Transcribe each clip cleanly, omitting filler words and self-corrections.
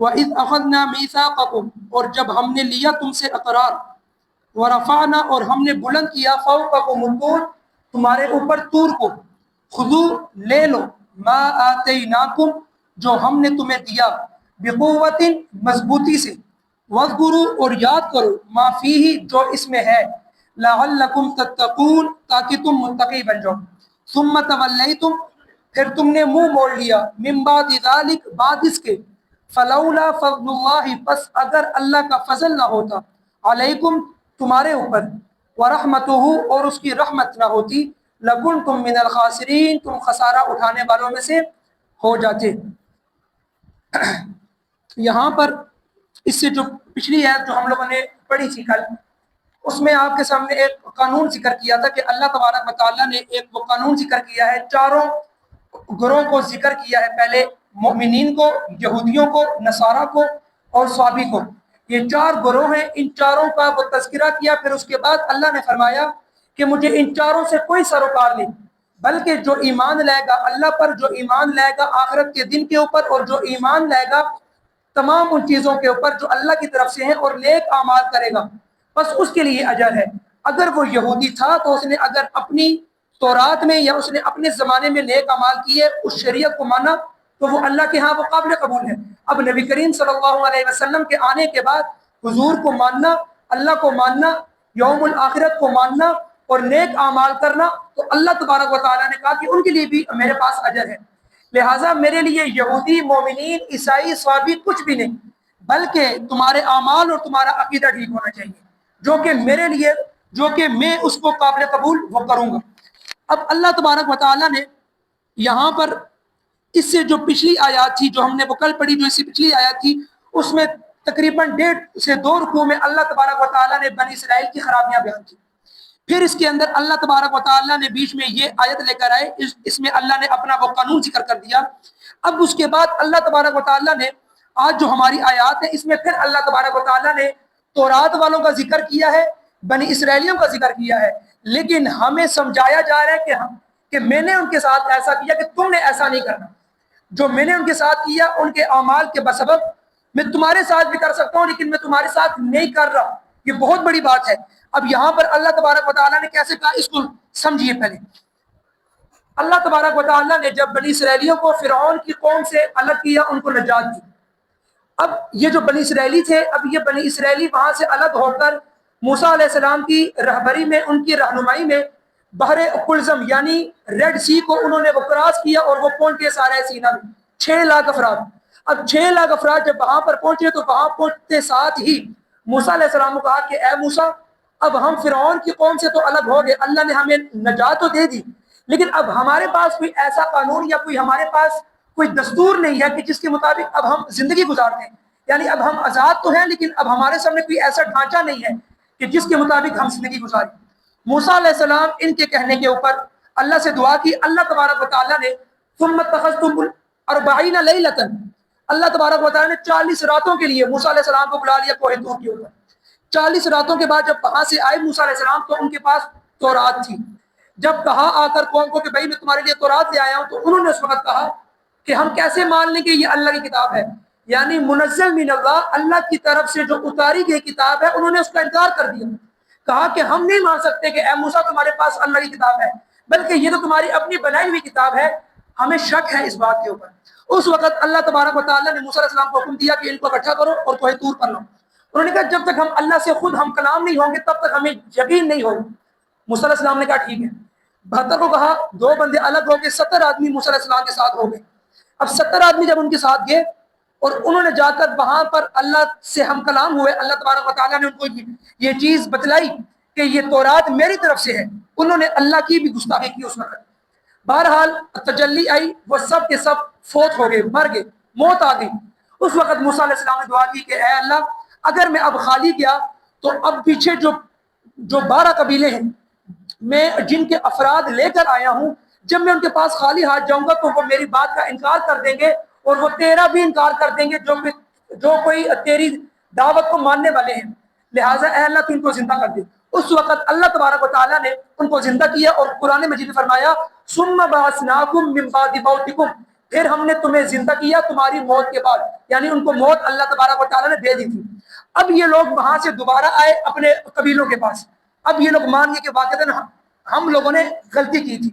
وَإِذْ أَخَذْنَا مِيثَاقَكُمْ، اور جب ہم نے لیا تم سے اقرار، ورفعنا، اور ہم نے بلند کیا، فوقکم الطور، تمہارے اوپر طور کو، خذوا، لے لو، ما آتیناکم، جو ہم نے تمہیں دیا، بقوت، مضبوطی سے، واذکروا، اور یاد کرو، ما فیہ، جو اس میں ہے، لعلکم تتقون، تاکہ تم متقی بن جاؤ، ثم تولیتم، پھر تم نے منہ موڑ لیا، من بعد ذلک، بعد اس کے، فلولا فضل اللہ، پس اگر اللہ کا فضل نہ ہوتا، علیکم، تمہارے اوپر، ورحمتہ، اور اس کی رحمت نہ ہوتی، لکنتم من الخاسرین، تم خسارہ اٹھانے والوں میں سے ہو جاتے۔ یہاں پر اس سے جو پچھلی آیت جو ہم لوگوں نے پڑھی تھی کل، اس میں آپ کے سامنے ایک قانون ذکر کیا تھا کہ اللہ تبارک و تعالیٰ نے ایک وہ قانون ذکر کیا ہے، چاروں گروہوں کو ذکر کیا ہے، پہلے مومنین کو، یہودیوں کو، نصارہ کو اور صابی کو، یہ چار گروہ ہیں، ان چاروں کا وہ تذکرہ کیا، پھر اس کے بعد اللہ نے فرمایا کہ مجھے ان چاروں سے کوئی سروکار نہیں، بلکہ جو ایمان لائے گا اللہ پر، جو ایمان لائے گا آخرت کے دن کے اوپر، اور جو ایمان لائے گا تمام ان چیزوں کے اوپر جو اللہ کی طرف سے ہیں، اور نیک اعمال کرے گا، بس اس کے لیے اجر ہے۔ اگر وہ یہودی تھا تو اس نے اگر اپنی تورات میں یا اس نے اپنے زمانے میں نیک اعمال کیے، اس شریعت کو مانا، تو وہ اللہ کے ہاں وہ قابل قبول ہے۔ اب نبی کریم صلی اللہ علیہ وسلم کے آنے کے بعد حضور کو ماننا، اللہ کو ماننا، یوم الآخرت کو ماننا اور نیک اعمال کرنا، تو اللہ تبارک و تعالیٰ نے کہا کہ ان کے لیے بھی میرے پاس اجر ہے۔ لہٰذا میرے لیے یہودی، مومنین، عیسائی، صابی کچھ بھی نہیں، بلکہ تمہارے اعمال اور تمہارا عقیدہ ٹھیک ہونا چاہیے، جو کہ میرے لیے، جو کہ میں اس کو قابل قبول وہ کروں گا۔ اب اللہ تبارک و تعالیٰ نے یہاں پر اس سے جو پچھلی آیات تھی، جو ہم نے وہ کل پڑھی، جو اس سے پچھلی آیات تھی، اس میں تقریباً 1.5 سے 2 رکوع میں اللہ تبارک و تعالیٰ نے بنی اسرائیل کی خرابیاں بیان کی۔ پھر اس کے اندر اللہ تبارک و تعالیٰ نے بیچ میں یہ آیت لے کر آئے، اس میں اللہ نے اپنا وہ قانون ذکر کر دیا۔ اب اس کے بعد اللہ تبارک و تعالیٰ نے آج جو ہماری آیات ہے، اس میں پھر اللہ تبارک و تعالیٰ نے تورات والوں کا ذکر کیا ہے، بنی اسرائیلیوں کا ذکر کیا ہے، لیکن ہمیں سمجھایا جا رہا ہے کہ میں نے ان کے ساتھ ایسا کیا کہ تم نے ایسا نہیں کرنا۔ جو میں نے ان کے ساتھ کیا، ان کے اعمال کے بسبب میں تمہارے ساتھ بھی کر سکتا ہوں، لیکن میں تمہارے ساتھ نہیں کر رہا۔ یہ بہت بڑی بات ہے۔ اب یہاں پر اللہ تبارک و تعالیٰ نے کیسے کہا، اس کو سمجھیے پہلے۔ اللہ تبارک و تعالیٰ نے جب بنی اسرائیلیوں کو فرعون کی قوم سے الگ کیا، ان کو نجات دی، اب یہ جو بنی اسرائیلی تھے، اب یہ بنی اسرائیلی وہاں سے الگ ہو کر موسیٰ علیہ السلام کی رہبری میں، ان کی رہنمائی میں، بحر قلزم یعنی ریڈ سی کو انہوں نے وہ کراس کیا، اور وہ پہنچ گئے سارے سینا میں 6 لاکھ افراد۔ اب 6 لاکھ افراد جب وہاں پر پہنچے، تو وہاں پہنچتے ساتھ ہی موسیٰ علیہ السلام کو کہا کہ اے موسیٰ، اب ہم فرعون کی قوم سے تو الگ ہو گئے، اللہ نے ہمیں نجات تو دے دی، لیکن اب ہمارے پاس کوئی ایسا قانون یا کوئی ہمارے پاس کوئی دستور نہیں ہے کہ جس کے مطابق اب ہم زندگی گزارتے ہیں۔ یعنی اب ہم آزاد تو ہیں، لیکن اب ہمارے سامنے کوئی ایسا ڈھانچہ نہیں ہے کہ جس کے مطابق ہم زندگی گزاریں۔ موسیٰ علیہ السلام ان کے کہنے کے اوپر اللہ سے دعا کی، اللہ تبارک و تعالیٰ نے ثم اتخذتم 40 لیلۃ، اللہ تبارک و تعالیٰ نے 40 راتوں کے لیے موسیٰ علیہ السلام کو بلا لیا کوہ طور کے اوپر۔ 40 راتوں کے بعد جب وہاں سے آئے موسیٰ علیہ السلام، تو ان کے پاس تورات تھی۔ جب کہا آ کر قوم کو کہ بھائی میں تمہارے لیے تورات لے آیا ہوں، تو انہوں نے اس وقت کہا کہ ہم کیسے مان لیں کہ یہ اللہ کی کتاب ہے، یعنی منزل من اللہ، اللہ کی طرف سے جو اتاری گئی کتاب ہے، انہوں نے اس کا انکار کر دیا۔ کہا کہ ہم نہیں مان سکتے کہ اے موسیٰ تمہارے پاس اللہ کی کتاب ہے، بلکہ یہ تو تمہاری اپنی بنائی ہوئی کتاب ہے، ہمیں شک ہے اس بات کے اوپر۔ اس وقت اللہ تبارک و تعالیٰ نے موسیٰ علیہ السلام کو حکم دیا کہ ان کو اکٹھا کرو اور کوہ طور پر لاؤ۔ انہوں نے کہا جب تک ہم اللہ سے خود ہم کلام نہیں ہوں گے، تب تک ہمیں یقین نہیں ہوگا۔ موسیٰ علیہ السلام نے کہا ٹھیک ہے۔ 72 کو کہا، 2 بندے الگ ہو گئے، 70 آدمی موسیٰ علیہ السلام کے ساتھ ہو گئے۔ اب 70 آدمی جب ان کے ساتھ گئے اور انہوں نے جا کر وہاں پر اللہ سے ہم کلام ہوئے، اللہ تبارک و تعالیٰ نے ان کو یہ چیز بتلائی کہ یہ تورات میری طرف سے ہے، انہوں نے اللہ کی بھی گستاخی کی اس وقت۔ بہرحال تجلی آئی، وہ سب کے سب فوت ہو گئے، مر گئے، موت آ گئی۔ اس وقت موسیٰ علیہ السلام نے دعا کی کہ اے اللہ، اگر میں اب خالی گیا تو اب پیچھے جو 12 قبیلے ہیں، میں جن کے افراد لے کر آیا ہوں، جب میں ان کے پاس خالی ہاتھ جاؤں گا تو وہ میری بات کا انکار کر دیں گے، اور وہ تیرا بھی انکار کر دیں گے جو کوئی تیری دعوت کو ماننے والے ہیں، لہٰذا اے اللہ تو ان کو زندہ کر دے۔ اس وقت اللہ تبارک و تعالیٰ نے ان کو زندہ کیا اور قرآن مجید میں فرمایا ثم بعثناکم من بعد موتکم، پھر ہم نے تمہیں زندہ کیا تمہاری موت کے بعد، یعنی ان کو موت اللہ تبارک و تعالیٰ نے دے دی تھی۔ اب یہ لوگ وہاں سے دوبارہ آئے اپنے قبیلوں کے پاس، اب یہ لوگ مان گئے کہ واقعتاً ہم لوگوں نے غلطی کی تھی۔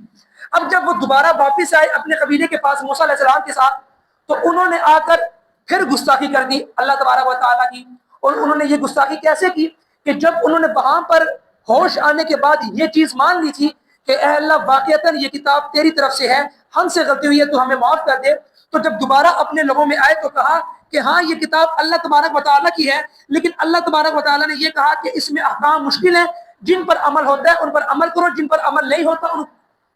اب جب وہ دوبارہ واپس آئے اپنے قبیلے کے پاس موسیٰ علیہ السلام کے ساتھ، تو انہوں نے آ کر پھر گستاخی کر دی اللہ تبارک و تعالیٰ کی۔ اور انہوں نے یہ گستاخی کیسے کی کہ جب انہوں نے وہاں پر ہوش آنے کے بعد یہ چیز مان لی تھی کہ اے اللہ واقعتاً یہ کتاب تیری طرف سے ہے، ہم سے غلطی ہوئی ہے تو ہمیں معاف کر دے، تو جب دوبارہ اپنے لوگوں میں آئے تو کہا کہ ہاں یہ کتاب اللہ تبارک و تعالیٰ کی ہے، لیکن اللہ تبارک و تعالیٰ نے یہ کہا کہ اس میں احکام مشکل ہیں، جن پر عمل ہوتا ہے ان پر عمل کرو، جن پر عمل نہیں ہوتا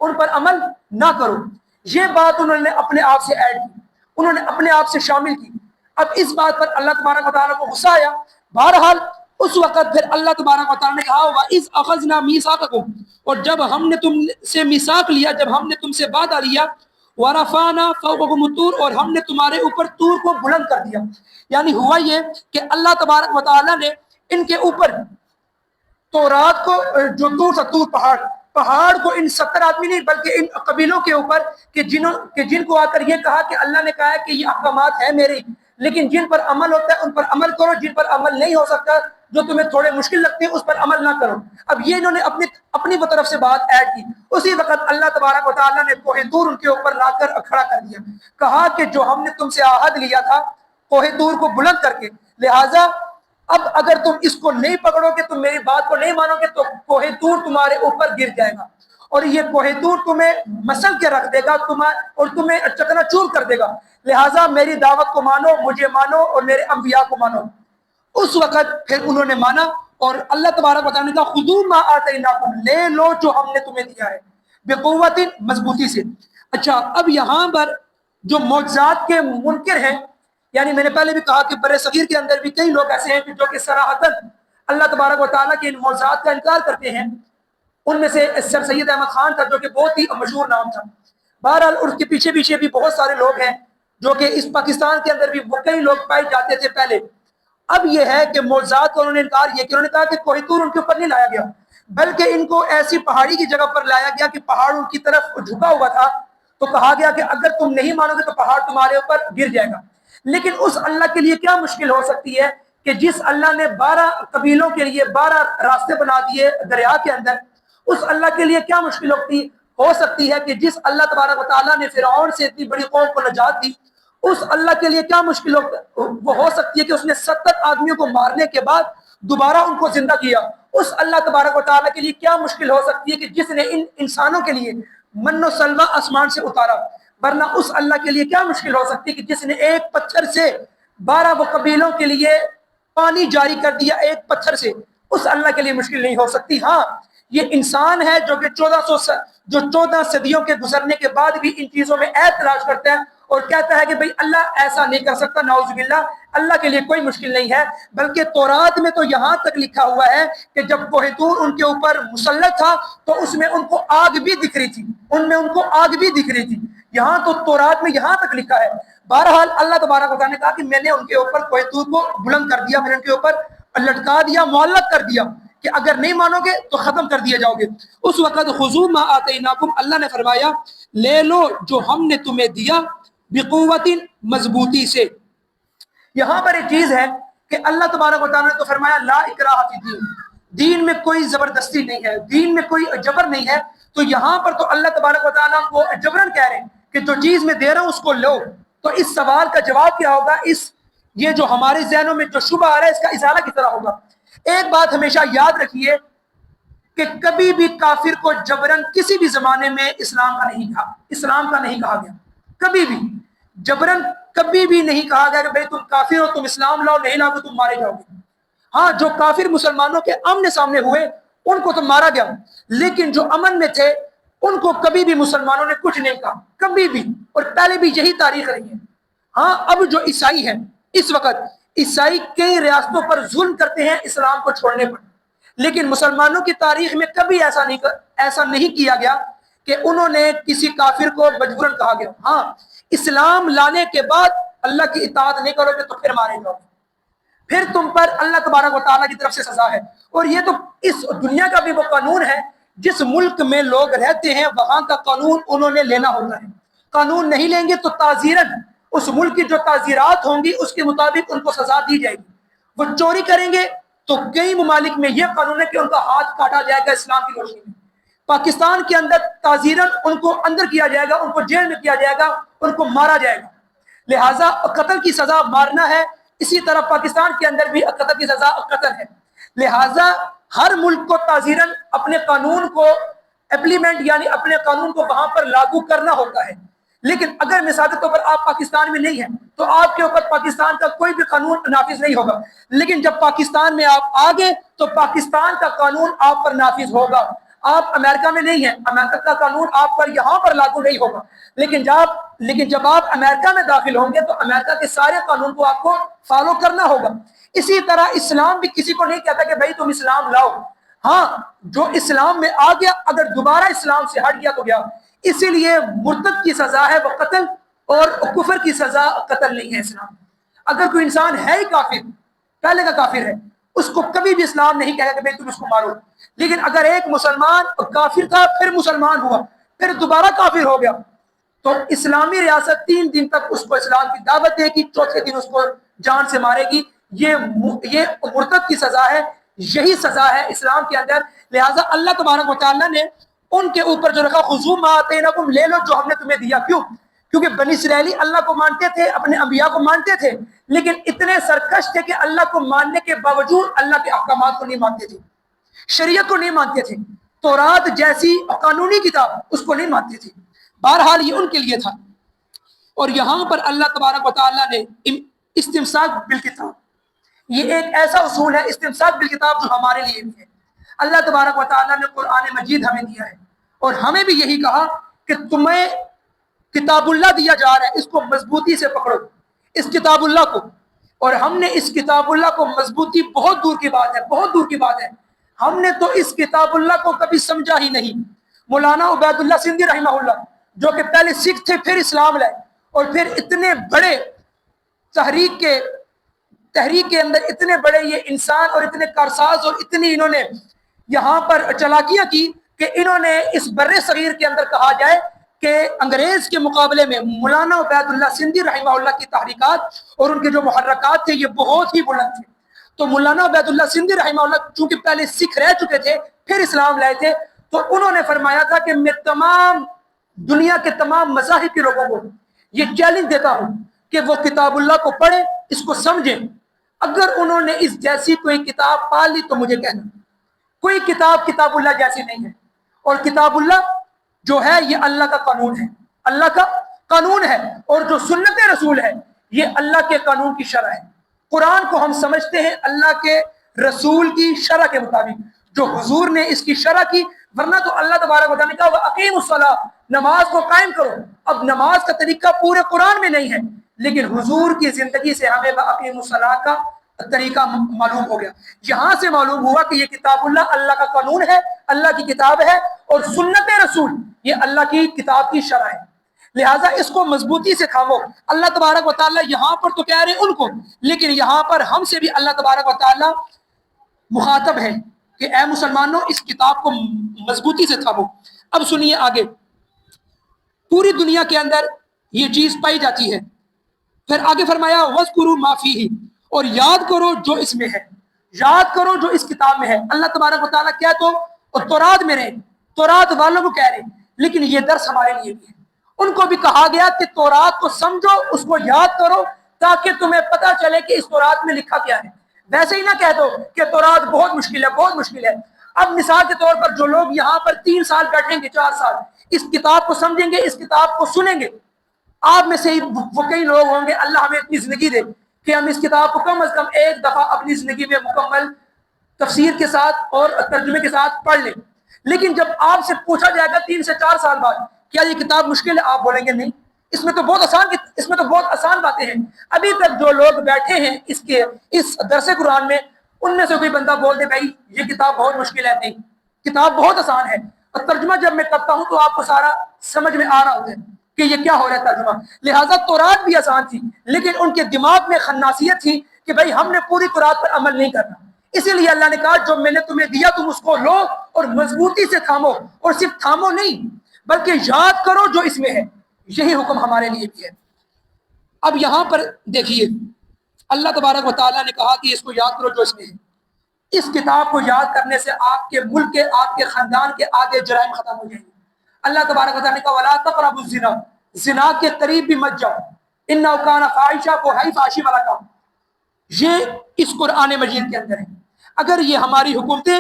ان پر عمل نہ کرو۔ یہ بات انہوں نے اپنے آپ سے ایڈ کی، انہوں نے اپنے آپ سے شامل کی۔ اب اس بات پر اللہ تبارک و تعالیٰ کو غصہ آیا۔ بہرحال اس وقت پھر اللہ تبارک و تعالیٰ نے کہا وَإِذْ أَخَذْنَا مِيثَاقَكُمْ، اور جب ہم نے تم سے میثاق لیا، جب ہم نے تم سے وعدہ لیا، وَرَفَعْنَا فَوْقَكُمُ الطُّورَ، اور ہم نے تمہارے اوپر طور کو بلند کر دیا۔ یعنی ہوا یہ کہ اللہ تبارک و تعالیٰ نے ان کے اوپر تورات کو، جو طور تھا، طور پہاڑ کو ان 70 آدمی نہیں بلکہ ان قبیلوں کے اوپر کہ جن کو آ کر یہ کہا کہ اللہ نے کہا ہے کہ یہ احکامات ہیں میرے، لیکن جن پر عمل ہوتا ہے ان پر عمل کرو، جن پر عمل نہیں ہو سکتا، جو تمہیں تھوڑے مشکل لگتے ہیں اس پر عمل نہ کرو۔ اب یہ انہوں نے اپنی طرف سے بات ایڈ کی۔ اسی وقت اللہ تبارک و تعالیٰ نے کوہ طور ان کے اوپر لا کر کھڑا کر دیا، کہا کہ جو ہم نے تم سے عہد لیا تھا کوہ طور کو بلند کر کے، لہٰذا اب اگر تم اس کو نہیں پکڑو گے، تم میری بات کو نہیں مانو گے، تو کوہ طور تمہارے اوپر گر جائے گا، اور یہ کوہ طور تمہیں مسل کے رکھ دے گا اور تمہیں چکنا چور کر دے گا۔ لہٰذا میری دعوت کو مانو، مجھے مانو اور میرے انبیاء کو مانو۔ اس وقت پھر انہوں نے مانا، اور اللہ تبارک و تعالیٰ نے کہا خذوا ما آتیناکم، لے لو جو ہم نے تمہیں دیا ہے، بقوت، مضبوطی سے۔ اچھا، اب یہاں پر جو معجزات کے منکر ہیں، یعنی میں نے پہلے بھی کہا کہ بر صغیر کے اندر بھی کئی لوگ ایسے ہیں جو کہ صراحتاً اللہ تبارک و تعالیٰ کے ان معجزات کا انکار کرتے ہیں۔ ان میں سے سر سید احمد خان تھا جو کہ بہت ہی مشہور نام تھا۔ بہرحال اس کے پیچھے بھی بہت سارے لوگ ہیں جو کہ اس پاکستان کے اندر بھی کئی لوگ پائے جاتے تھے پہلے۔ اب یہ ہے کہ معجزات کا انہوں نے انکار یہ کہ انہوں نے کہا کہ کوہ طور ان کے اوپر نہیں لایا گیا، بلکہ ان کو ایسی پہاڑی کی جگہ پر لایا گیا کہ پہاڑ ان کی طرف جھکا ہوا تھا، تو کہا گیا کہ اگر تم نہیں مانو گے تو پہاڑ تمہارے اوپر گر جائے گا۔ لیکن اس اللہ کے لیے کیا مشکل ہو سکتی ہے کہ جس اللہ نے 12 قبیلوں کے لیے 12 راستے بنا دیے دریا کے اندر، اس اللہ کے لیے کیا مشکل ہو سکتی ہے کہ جس اللہ تبارک و تعالیٰ نے فرعون سے اتنی بڑی قوم کو نجات دی، اس اللہ کے لیے کیا مشکل ہو سکتی ہے کہ اس نے 70 آدمیوں کو مارنے کے بعد دوبارہ ان کو زندہ کیا۔ اس اللہ تبارک و تعالیٰ کے لیے کیا مشکل ہو سکتی ہے کہ جس نے ان انسانوں کے لیے من و سلوہ آسمان سے اتارا، ورنہ اس اللہ کے لیے کیا مشکل ہو سکتی ہے کہ جس نے ایک پتھر سے 12 وہ قبیلوں کے لیے پانی جاری کر دیا، ایک پتھر سے، اس اللہ کے لیے مشکل نہیں ہو سکتی۔ ہاں، یہ انسان ہے جو کہ 14 صدیوں کے گزرنے کے بعد بھی ان چیزوں میں عیب تلاش کرتا ہے اور کہتا ہے کہ بھئی اللہ ایسا نہیں کر سکتا، نعوذ باللہ، اللہ کے لیے کوئی مشکل نہیں ہے۔ بلکہ تورات میں تو یہاں تک لکھا ہوا ہے کہ جب کوہ طور ان کے اوپر مسلط تھا تو اس میں ان کو آگ بھی دکھ رہی تھی، ان کو آگ بھی دکھ رہی تھی، یہاں تو تورات میں یہاں تک لکھا ہے۔ بہرحال اللہ تبارک و تعالیٰ نے کہا کہ میں نے ان کے اوپر کوہ طور کو بلند کر دیا، میں نے ان کے اوپر لٹکا دیا، معلق کر دیا کہ اگر نہیں مانو گے تو ختم کر دیے جاؤ گے۔ اس وقت خذوا ما آتیناکم، اللہ نے فرمایا لے لو جو ہم نے تمہیں دیا، بقوت، مضبوطی سے۔ یہاں پر ایک چیز ہے کہ اللہ تبارک و تعالیٰ نے تو فرمایا لا اکراہ فی الدین، دین میں کوئی زبردستی نہیں ہے، دین میں کوئی جبر نہیں ہے، تو یہاں پر تو اللہ تبارک و تعالیٰ کو جبرن کہہ رہے ہیں کہ جو چیز میں دے رہا ہوں اس کو لو۔ تو اس سوال کا جواب کیا ہوگا؟ یہ جو ہمارے ذہنوں میں جو شبہ آ رہا ہے اس کا ازالہ کس طرح ہوگا؟ ایک بات ہمیشہ یاد رکھیے کہ کبھی بھی کافر کو جبرن کسی بھی زمانے میں اسلام کا نہیں کہا گیا، کبھی بھی جبرن کبھی بھی نہیں کہا گیا کہ بھئی تم کافر ہو، تم اسلام لاؤ، نہیں لاؤ گے تم مارے جاؤ گے۔ ہاں، جو کافر مسلمانوں کے آمنے سامنے ہوئے ان کو تو مارا گیا، لیکن جو امن میں تھے ان کو کبھی بھی مسلمانوں نے کچھ نہیں کہا، کبھی بھی، اور پہلے بھی یہی تاریخ رہی ہے۔ ہاں، اب جو عیسائی ہیں، اس وقت عیسائی کئی ریاستوں پر ظلم کرتے ہیں اسلام کو چھوڑنے پر، لیکن مسلمانوں کی تاریخ میں کبھی ایسا نہیں کیا گیا کہ انہوں نے کسی کافر کو مجبوراً کہا گیا ہاں اسلام لانے کے بعد اللہ کی اطاعت نہیں کرو گے تو پھر مارے جاؤ گے۔ پھر تم پر اللہ تبارک و تعالیٰ کی طرف سے سزا ہے۔ اور یہ تو اس دنیا کا بھی وہ قانون ہے، جس ملک میں لوگ رہتے ہیں وہاں کا قانون انہوں نے لینا ہوتا ہے۔ قانون نہیں لیں گے تو تعزیراً اس ملک کی جو تعزیرات ہوں گی اس کے مطابق ان کو سزا دی جائے گی۔ وہ چوری کریں گے تو کئی ممالک میں یہ قانون ہے کہ ان کا ہاتھ کاٹا جائے گا اسلام کی روشنی میں۔ پاکستان کے اندر تعزیراً ان کو اندر کیا جائے گا، ان کو جیل میں کیا جائے گا، ان کو مارا جائے گا۔ لہٰذا قتل کی سزا مارنا ہے، اسی طرح پاکستان کے اندر بھی قتل کی سزا قتل ہے۔ لہٰذا ہر ملک کو تعزیراً اپنے قانون کو اپلیمنٹ یعنی اپنے قانون کو وہاں پر لاگو کرنا ہوتا ہے۔ لیکن اگر مثال کے طور پر آپ پاکستان میں نہیں ہیں تو آپ کے اوپر پاکستان کا کوئی بھی قانون نافذ نہیں ہوگا، لیکن جب پاکستان میں آپ آ گئے تو پاکستان کا قانون آپ پر نافذ ہوگا۔ آپ امریکہ میں نہیں ہیں، امریکہ کا قانون آپ پر یہاں پر لاگو نہیں ہوگا، لیکن جب آپ امریکہ میں داخل ہوں گے تو امریکہ کے سارے قانون کو آپ کو فالو کرنا ہوگا۔ اسی طرح اسلام بھی کسی کو نہیں کہتا کہ بھائی تم اسلام لاؤ، ہاں جو اسلام میں آ گیا اگر دوبارہ اسلام سے ہٹ گیا تو گیا۔ اسی لیے مرتد کی سزا ہے وہ قتل، اور کفر کی سزا قتل نہیں ہے اسلام۔ اگر کوئی انسان ہے ہی کافر، پہلے کا کافر ہے، اس کو کبھی بھی اسلام نہیں کہے کہ بھائی تم اس کو مارو۔ لیکن اگر ایک مسلمان کافر تھا پھر مسلمان ہوا پھر دوبارہ کافر ہو گیا تو اسلامی ریاست 3 دن تک اس کو اسلام کی دعوت دے گی، چوتھے دن اس کو جان سے مارے گی۔ یہ مرتد کی سزا ہے، یہی سزا ہے اسلام کے اندر۔ لہٰذا اللہ تبارک و تعالیٰ نے ان کے اوپر جو رکھا خذوا ما آتیناکم، لے لو جو ہم نے تمہیں دیا۔ کیوں؟ کیونکہ بنی اسرائیلی اللہ کو مانتے تھے، اپنے انبیاء کو مانتے تھے، لیکن اتنے سرکش تھے کہ اللہ کو ماننے کے باوجود اللہ کے احکامات کو نہیں مانتے تھے، شریعت کو نہیں مانتے تھے، تورات جیسی قانونی کتاب اس کو نہیں مانتے تھے۔ بہرحال یہ ان کے لیے تھا۔ اور یہاں پر اللہ تبارک و تعالیٰ نے استمساک بالکتاب، یہ ایک ایسا اصول ہے استمساک بالکتاب جو ہمارے لیے بھی ہے۔ اللہ تبارک و تعالیٰ نے قرآن مجید ہمیں دیا ہے اور ہمیں بھی یہی کہا کہ تمہیں کتاب اللہ دیا جا رہا ہے، اس کو مضبوطی سے پکڑو، اس کتاب اللہ کو۔ اور ہم نے اس کتاب اللہ کو مضبوطی، بہت دور کی بات ہے، بہت دور کی بات ہے، ہم نے تو اس کتاب اللہ کو کبھی سمجھا ہی نہیں۔ مولانا عبید اللہ سندھی رحمہ اللہ جو کہ پہلے سکھ تھے پھر اسلام لائے، اور پھر اتنے بڑے تحریک کے اندر اتنے بڑے یہ انسان اور اتنے کارساز اور اتنی انہوں نے یہاں پر چالاکیاں کی کہ انہوں نے اس بر صغیر کے اندر کہا جائے کہ انگریز کے مقابلے میں مولانا عبید اللہ سندھی رحمہ اللہ کی تحریکات اور ان کے جو محرکات تھے یہ بہت ہی بلند تھے۔ تو مولانا عبید اللہ سندھی رحمہ اللہ چونکہ پہلے سکھ رہ چکے تھے پھر اسلام لائے تھے، تو انہوں نے فرمایا تھا کہ میں تمام دنیا کے تمام مذاہب کے لوگوں کو یہ چیلنج دیتا ہوں کہ وہ کتاب اللہ کو پڑھیں، اس کو سمجھیں۔ اگر انہوں نے اس جیسی کوئی کتاب پا لی تو مجھے کہنا، کوئی کتاب اللہ جیسی نہیں ہے۔ اور کتاب اللہ جو ہے یہ اللہ کا قانون ہے، اللہ کا قانون ہے، اور جو سنت رسول ہے یہ اللہ کے قانون کی شرح ہے۔ قرآن کو ہم سمجھتے ہیں اللہ کے رسول کی شرح کے مطابق، جو حضور نے اس کی شرح کی، ورنہ تو اللہ تبارک و تعالیٰ نے کہا وَأَقِیمُوا الصَّلَاةَ، نماز کو قائم کرو۔ اب نماز کا طریقہ پورے قرآن میں نہیں ہے، لیکن حضور کی زندگی سے ہمیں وَأَقِیمُوا الصَّلَاةَ کا طریقہ معلوم ہو گیا۔ یہاں سے معلوم ہوا کہ یہ کتاب اللہ کا قانون ہے، اللہ کی کتاب ہے، اور سنت رسول یہ اللہ کی کتاب کی شرح ہے۔ لہٰذا اس کو مضبوطی سے تھامو۔ اللہ تبارک و تعالیٰ یہاں پر تو کہہ رہے ان کو، لیکن یہاں پر ہم سے بھی اللہ تبارک و تعالیٰ مخاطب ہے کہ اے مسلمانوں اس کتاب کو مضبوطی سے تھامو۔ اب سنیے آگے، پوری دنیا کے اندر یہ چیز پائی جاتی ہے۔ پھر آگے فرمایا وَاذْكُرُوا مَا فِيهِ، اور یاد کرو جو اس میں ہے، یاد کرو جو اس کتاب میں ہے۔ اللہ تبارک و تعالیٰ کیا تو تورات میں رہے، تورات والوں کو کہہ رہے، لیکن یہ درس ہمارے لیے بھی ہے۔ ان کو بھی کہا گیا کہ تورات کو سمجھو، اس کو یاد کرو، تاکہ تمہیں پتہ چلے کہ اس تورات میں لکھا کیا ہے۔ ویسے ہی نہ کہہ دو کہ تورات بہت مشکل ہے، بہت مشکل ہے۔ اب مثال کے طور پر جو لوگ یہاں پر 3 سال بیٹھیں گے، 4 سال اس کتاب کو سمجھیں گے، اس کتاب کو سنیں گے، آپ میں سے ہی وہ کئی لوگ ہوں گے، اللہ ہمیں اتنی زندگی دے کہ ہم اس کتاب کو کم از کم ایک دفعہ اپنی زندگی میں مکمل تفسیر کے ساتھ اور ترجمے کے ساتھ پڑھ لیں۔ لیکن جب آپ سے پوچھا جائے گا 3 سے 4 سال بعد کیا یہ کتاب مشکل ہے، آپ بولیں گے نہیں، اس میں تو بہت آسان باتیں ہیں۔ ابھی تک جو لوگ بیٹھے ہیں اس درس قرآن میں، ان میں سے کوئی بندہ بول دے بھائی یہ کتاب بہت مشکل ہے، نہیں، کتاب بہت آسان ہے۔ اور ترجمہ جب میں کرتا ہوں تو آپ کو سارا سمجھ میں آ رہا ہوتا ہے کہ یہ کیا ہو رہا ہے ترجمہ۔ لہٰذا تورات بھی آسان تھی، لیکن ان کے دماغ میں خناسیت تھی کہ بھائی ہم نے پوری تورات پر عمل نہیں کرنا، اسی لیے اللہ نے کہا جو میں نے تمہیں دیا تم اس کو لو اور مضبوطی سے تھامو، اور صرف تھامو نہیں بلکہ یاد کرو جو اس میں ہے۔ یہی حکم ہمارے لیے بھی ہے۔ اب یہاں پر دیکھیے اللہ تبارک و تعالیٰ نے کہا کہ اس کو یاد کرو جو اس میں ہے۔ اس کتاب کو یاد کرنے سے آپ کے ملک کے، آپ کے خاندان کے آدھے جرائم ختم ہو جائیں گے۔ اللہ تبارک و تعالیٰ نے کہا وَلَا تَقْرَبُوا الزِّنَا، زنا کے قریب بھی مت جاؤ، إِنَّهُ كَانَ فَاحِشًا، وہ ہے فحاشی والا کام۔ یہ اس قرآن مجید کے اندر ہے۔ اگر یہ ہماری حکومتیں،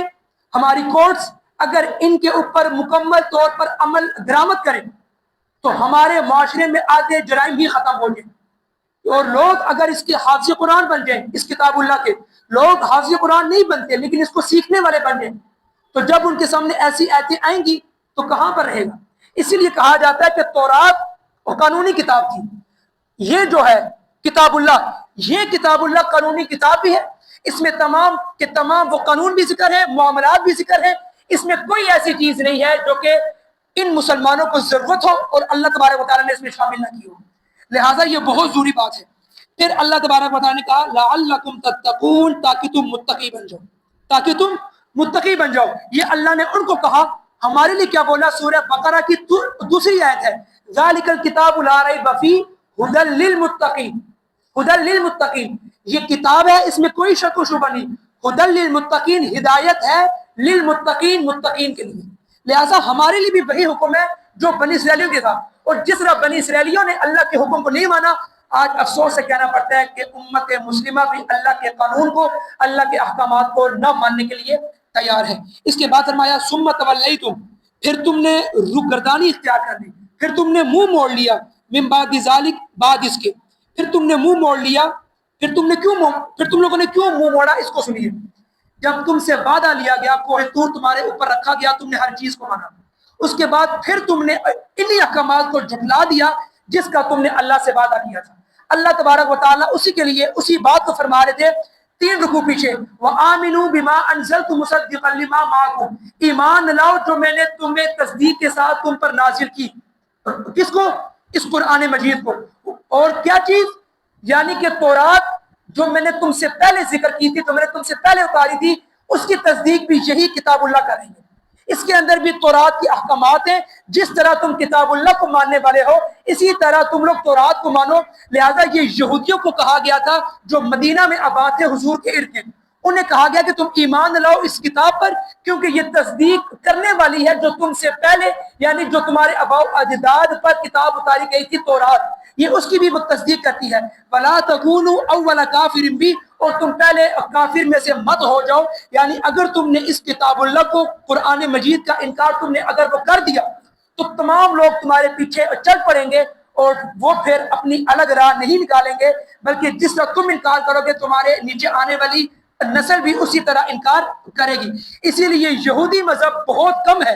ہماری کورٹس اگر ان کے اوپر مکمل طور پر عمل درآمد کریں تو ہمارے معاشرے میں آدھے جرائم بھی ختم ہو جائیں، اور لوگ اگر اس کے حافظ قرآن بن جائیں، اس کتاب اللہ کے، لوگ حافظ قرآن نہیں بنتے لیکن اس کو سیکھنے والے بن جائیں، تو جب ان کے سامنے ایسی آیتیں آئیں گی تو کہاں پر رہے گا؟ اسی لیے کہا جاتا ہے کہ تورات وہ قانونی کتاب تھی، یہ جو ہے کتاب اللہ، یہ کتاب اللہ قانونی کتاب بھی ہے، اس میں تمام کے تمام وہ قانون بھی ذکر ہے، معاملات بھی ذکر ہے، اس میں کوئی ایسی چیز نہیں ہے جو کہ ان مسلمانوں کو ضرورت ہو اور اللہ تبارک و تعالیٰ نے اس میں شامل نہ کی ہو، لہٰذا یہ بہت ضروری بات ہے۔ پھر اللہ تبارک و تعالیٰ نے کہا لعلکم تتقون، تاکہ تم متقی بن جاؤ، تاکہ تم متقی بن جاؤ۔ یہ اللہ نے ان کو کہا، ہمارے لیے کیا بولا؟ سورہ بقرہ کی دوسری آیت ہے ذالک الکتاب لا ریب فیہ ھدی للمتقین، ھدی للمتقین، یہ کتاب ہے اس میں کوئی شک و شبہ نہیں، ھدی للمتقین، ہدایت ہے للمتقین، متقین کے لیے۔ لہٰذا ہمارے لیے بھی وہی حکم ہے جو بنی اسرائیلیوں کے تھا، اور جس طرح بنی اسرائیلیوں نے اللہ کے حکم کو نہیں مانا، آج افسوس سے کہنا پڑتا ہے کہ امت مسلمہ بھی اللہ کے قانون کو، اللہ کے احکامات کو نہ ماننے کے لیے تیار ہے۔ اس کے بعد فرمایا ثم تولیتم، پھر تم نے روگردانی اختیار کر لی، پھر تم نے منہ موڑ لیا، من بعد ذالک، بعد اس کے، پھر تم نے منہ موڑ لیا، پھر تم لوگوں نے کیوں منہ موڑا؟ اس کو سنیے۔ جب تم سے وعدہ لیا گیا، کوہ طور تمہارے اوپر رکھا گیا، تم نے ہر چیز کو مانا، اس کے بعد پھر تم نے انہی احکامات کو جھٹلا دیا جس کا تم نے اللہ سے وعدہ کیا تھا۔ اللہ تبارک و تعالیٰ اسی کے لیے اسی بات کو فرما رہے تھے 3 رکوع پیچھے، وَآمِنُوا بِمَا أَنزَلْتُ مُصَدِّقًا لِمَا مَعَكُمْ، ایمان لاؤ جو میں نے تمہیں تصدیق کے ساتھ تم پر نازل کی۔ کس کو؟ اس قرآن مجید کو۔ اور کیا چیز؟ یعنی کہ تورات جو میں نے تم سے پہلے ذکر کی تھی، تو میں نے تم سے پہلے اتاری تھی، اس کی تصدیق بھی یہی کتاب اللہ کریں گے۔ اس کے اندر بھی تورات کی احکامات ہیں، جس طرح تم کتاب اللہ کو ماننے والے ہو اسی طرح تم لوگ تورات کو مانو۔ لہذا یہ یہودیوں کو کہا گیا تھا جو مدینہ میں آباد تھے حضور کے ارد گرد، انہیں کہا گیا کہ تم ایمان لاؤ اس کتاب پر، کیونکہ یہ تصدیق کرنے والی ہے جو تم سے پہلے، یعنی جو تمہارے آباء و اجداد پر کتاب اتاری گئی تھی تورات، یہ اس کی بھی تصدیق کرتی ہے۔ وَلَا تَكُونُوا أَوَّلَ كَافِرٍ بِهِ، اور تم پہلے کافر میں سے مت ہو جاؤ، یعنی اگر تم نے اس کتاب اللہ کو، قرآن مجید کا انکار تم نے اگر وہ کر دیا تو تمام لوگ تمہارے پیچھے چل پڑیں گے، اور وہ پھر اپنی الگ راہ نہیں نکالیں گے، بلکہ جس طرح تم انکار کرو گے تمہارے نیچے آنے والی نسل بھی اسی طرح انکار کرے گی۔ اسی لیے یہودی مذہب بہت کم ہے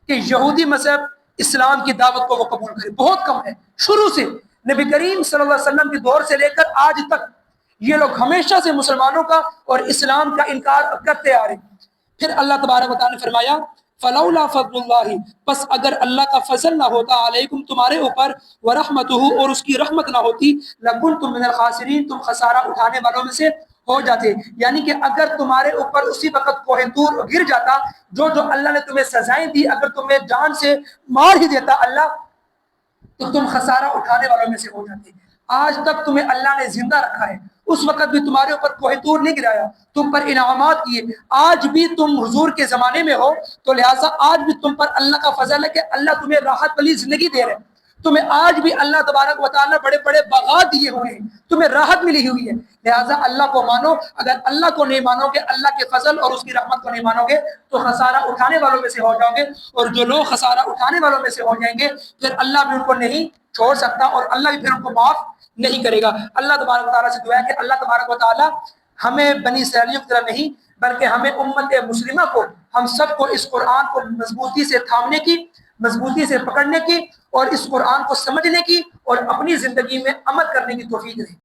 کہ یہودی مذہب اسلام کی دعوت کو وہ قبول کرے، بہت کم ہے۔ شروع سے نبی کریم صلی اللہ علیہ وسلم کے دور سے لے کر آج تک یہ لوگ ہمیشہ سے مسلمانوں کا اور اسلام کا انکار کرتے آ رہے ہیں۔ پھر اللہ تبارک و تعالیٰ نے فرمایا فلولا فضل اللہ، پس اگر اللہ کا فضل نہ ہوتا علیکم تمہارے اوپر، ورحمتہ، اور اس کی رحمت نہ ہوتی، لکنتم من الخاسرین، تم خسارہ اٹھانے والوں میں سے ہو جاتے۔ یعنی کہ اگر تمہارے اوپر اسی وقت کوہ طور گر جاتا، جو اللہ نے تمہیں سزائیں دی، اگر تمہیں جان سے مار ہی دیتا اللہ، تو تم خسارہ اٹھانے والوں میں سے ہو جاتے۔ آج تک تمہیں اللہ نے زندہ رکھا ہے، اس وقت بھی تمہارے اوپر کوہ طور نہیں گرایا، تم پر انعامات کیے، آج بھی تم حضور کے زمانے میں ہو، تو لہٰذا آج بھی تم پر اللہ کا فضل ہے کہ اللہ تمہیں راحت والی زندگی دے رہے ہیں۔ تمہیں آج بھی اللہ تبارک و تعالیٰ بڑے بڑے باغات دیے ہوئے ہیں، تمہیں راحت ملی ہوئی ہے، لہٰذا اللہ کو مانو۔ اگر اللہ کو نہیں مانو گے، اللہ کے فضل اور اس کی رحمت کو نہیں مانو گے، تو خسارہ اٹھانے والوں میں سے ہو جاؤ گے، اور جو لوگ خسارہ اٹھانے والوں میں سے ہو جائیں گے پھر اللہ بھی ان کو نہیں چھوڑ سکتا، اور اللہ بھی پھر ان کو معاف نہیں کرے گا۔ اللہ تبارک و تعالیٰ سے دعا ہے کہ اللہ تبارک و تعالیٰ ہمیں بنی اسرائیلیوں کی طرح نہیں بلکہ ہمیں امت مسلمہ کو، ہم سب کو اس قرآن کو مضبوطی سے تھامنے کی، مضبوطی سے پکڑنے کی، اور اس قرآن کو سمجھنے کی اور اپنی زندگی میں عمل کرنے کی توفیق دے۔